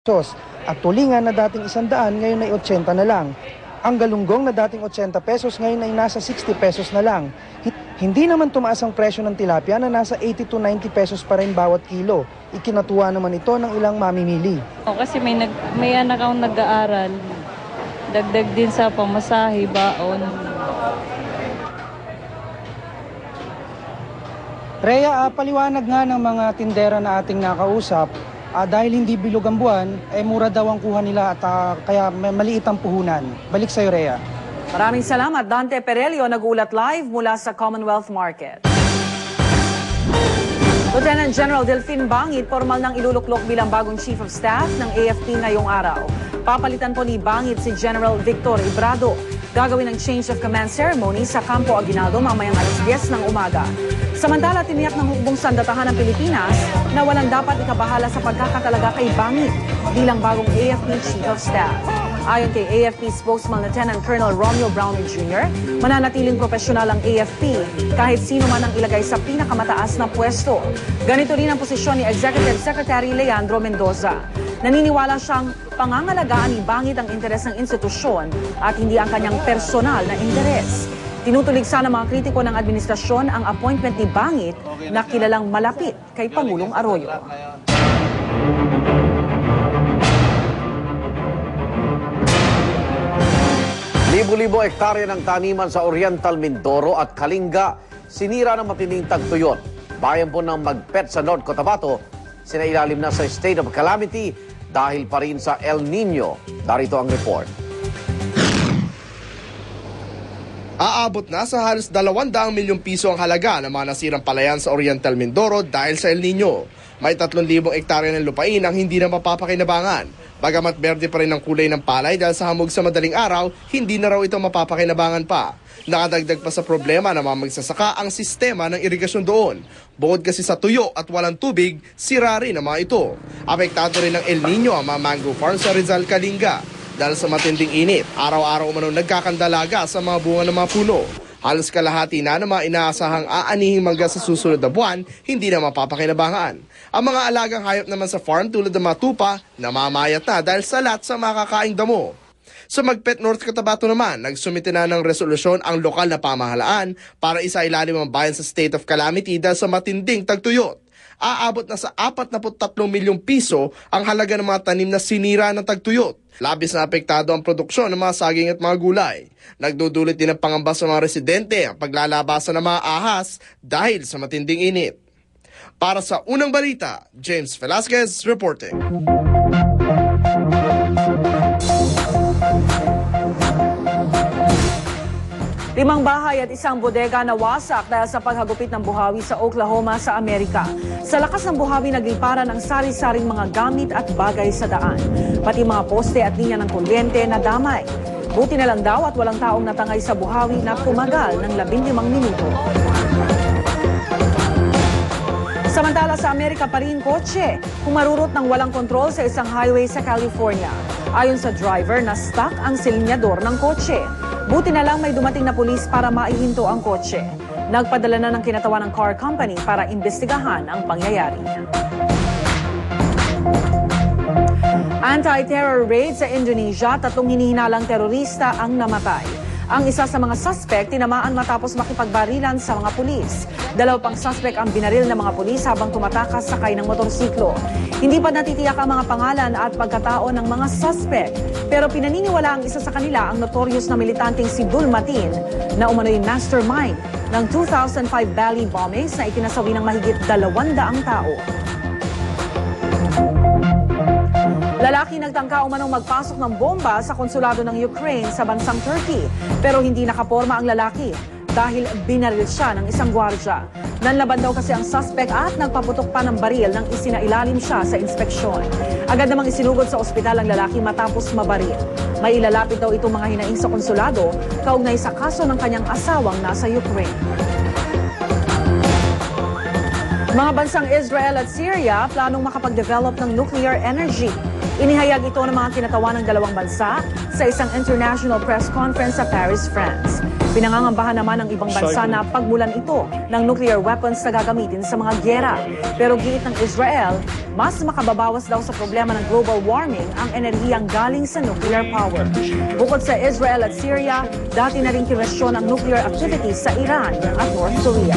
pesos at tulingan na dating 100 ngayon ay 80 na lang. Ang galunggong na dating 80 pesos ngayon ay nasa 60 pesos na lang. Hindi naman tumaas ang presyo ng tilapia na nasa 80 to 90 pesos pa rin bawat kilo. Ikinatuwa naman ito ng ilang mamimili. Kasi may anak akong nag-aaral. Dagdag din sa pamasahe, baon. Rhea, paliwanag nga ng mga tindera na ating nakausap, dahil hindi bilog ang buwan, mura daw ang kuha nila at kaya maliit ang puhunan. Balik sa'yo, Rhea. Maraming salamat, Dante Perelio, nag-ulat live mula sa Commonwealth Market. Lieutenant General Delfin Bangit, formal nang iluluklok bilang bagong Chief of Staff ng AFP ngayong araw. Papalitan po ni Bangit si General Victor Ibrado. Gagawin ang change of command ceremony sa Campo Aguinaldo mamayang alas 10 ng umaga. Samantala, tiniyak ng hukbong sandatahan ng Pilipinas na walang dapat ikabahala sa pagkakatalaga kay Bangit bilang bagong AFP Chief of Staff. Ayon kay AFP spokesman Lieutenant Colonel Romeo Browner Jr., mananatiling profesional ang AFP kahit sino man ang ilagay sa pinakamataas na pwesto. Ganito rin ang posisyon ni Executive Secretary Leandro Mendoza. Naniniwala siyang pangangalagaan ni Bangit ang interes ng institusyon at hindi ang kanyang personal na interes. Tinutulig sana mga kritiko ng administrasyon ang appointment ni Bangit na kilalang malapit kay Pangulong Arroyo. Libo-libo hektarya ng taniman sa Oriental Mindoro at Kalinga sinira ng matinding tagtuyot. Bayan po ng Magpet sa North Cotabato, sinailalim na sa state of calamity dahil pa rin sa El Nino. Darito ang report. Aabot na sa halos 200 milyong piso ang halaga ng mga nasirang palayan sa Oriental Mindoro dahil sa El Nino. May 3,000 hektarya ng lupain ang hindi na mapapakinabangan. Bagamat berde pa rin ang kulay ng palay dahil sa hamog sa madaling araw, hindi na raw ito mapapakinabangan pa. Nakadagdag pa sa problema ng mga magsasaka ang sistema ng irigasyon doon. Bukod kasi sa tuyo at walang tubig, sira rin ang mga ito. Apektado rin ng El Nino ang mga mango farm sa Rizal, Kalinga. Dahil sa matinding init, araw-araw umano nagkakandalaga sa mga bunga ng mga puno. Halos kalahati na ng mga inaasahang aanihing mangga sa susunod na buwan, hindi na mapapakinabangan. Ang mga alagang hayop naman sa farm tulad ng mga tupa, namamayat na dahil salat sa makakaing damo. Sa Magpet North Cotabato naman, nagsumite na ng resolusyon ang lokal na pamahalaan para isailalim ang bayan sa state of calamity dahil sa matinding tagtuyot. Aabot na sa 43 milyong piso ang halaga ng mga tanim na sinira ng tagtuyot. Labis na apektado ang produksyon ng mga saging at mga gulay. Nagdudulot din ng pangamba sa mga residente ang paglalabasan ng mga ahas dahil sa matinding init. Para sa Unang Balita, James Velasquez reporting. Limang bahay at isang bodega nawasak dahil sa paghagupit ng buhawi sa Oklahoma sa Amerika. Sa lakas ng buhawi, nagliparan ang sari-saring mga gamit at bagay sa daan. Pati mga poste at linya ng kuryente na damay. Buti na lang daw at walang taong natangay sa buhawi na tumagal ng 15 minuto. Samantala sa Amerika pa rin, kotse humarurot ng walang kontrol sa isang highway sa California. Ayon sa driver, na stuck ang silinyador ng kotse. Buti na lang may dumating na pulis para maihinto ang kotse. Nagpadala na ng kinatawan ng car company para imbestigahan ang pangyayari. Anti-terror raid sa Indonesia, 3 hinihinalang terorista ang namatay. Ang isa sa mga suspect tinamaan matapos makipagbarilan sa mga pulis. 2 pang suspect ang binaril ng mga pulis habang tumatakas sakay ng motorsiklo. Hindi pa natitiyak ang mga pangalan at pagkatao ng mga suspect. Pero pinaniniwala ang isa sa kanila ang notorious na militanteng si Dul Matin na umano'y mastermind ng 2005 Bali bombings na ikinasawi ng mahigit 200 tao. Lalaki nagtangka umanong magpasok ng bomba sa konsulado ng Ukraine sa bansang Turkey. Pero hindi nakaporma ang lalaki dahil binaril siya ng isang gwardya. Nanlaban daw kasi ang suspect at nagpaputok pa ng baril nang isinailalim siya sa inspeksyon. Agad namang isinugod sa ospital ang lalaki matapos mabaril. May ilalapit daw itong mga hinaing sa konsulado kaugnay sa kaso ng kanyang asawang nasa Ukraine. Mga bansang Israel at Syria planong makapag-develop ng nuclear energy. Inihayag ito ng mga kinatawan ng dalawang bansa sa isang international press conference sa Paris, France. Pinangangambahan naman ng ibang bansa na pagmulan ito ng nuclear weapons na gagamitin sa mga gyera. Pero giit ng Israel, mas makababawas daw sa problema ng global warming ang enerhiyang galing sa nuclear power. Bukod sa Israel at Syria, dati na rin kinwestiyon ang nuclear activities sa Iran at North Korea.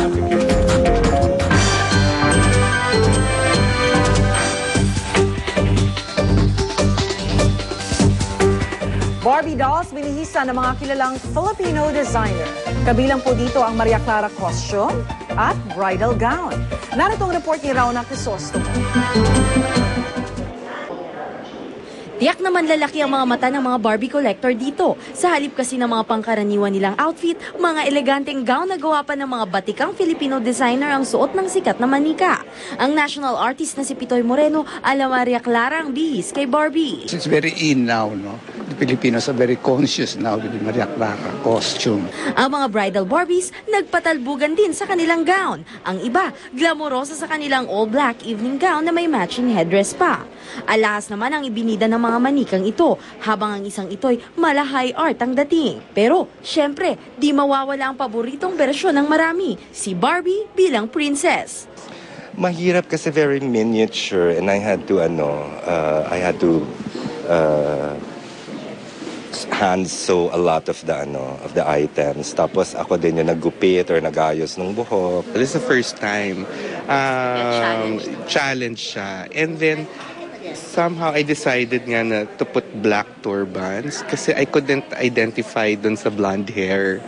Barbie dolls binihisa ng mga kilalang Filipino designer. Kabilang po dito ang Maria Clara costume at bridal gown. Narito ang report ni Rauna Crisostomo. Tiyak naman lalaki ang mga mata ng mga Barbie collector dito. Sa halip kasi ng mga pangkaraniwan nilang outfit, mga eleganteng gown na gawa pa ng mga batikang Filipino designer ang suot ng sikat na manika. Ang national artist na si Pitoy Moreno, ala Maria Clara ang bihis kay Barbie. It's very in now, no? The Filipinos are very conscious now with the Maria Clara costume. Ang mga bridal Barbies nagpatalbugan din sa kanilang gown. Ang iba, glamorosa sa kanilang all-black evening gown na may matching headdress pa. Alahas naman ang ibinida ng mga manikang ito, habang ang isang ito'y mala high art ang dating. Pero, syempre, di mawawala ang paboritong bersyon ng marami, si Barbie bilang princess. Mahirap kasi very miniature and I had to hand sew a lot of the items. Tapos ako din yung naggupit or nagayos ng buhok. This is the first time challenge siya. And then somehow I decided nga na to put black turbans kasi I couldn't identify dun sa blonde hair.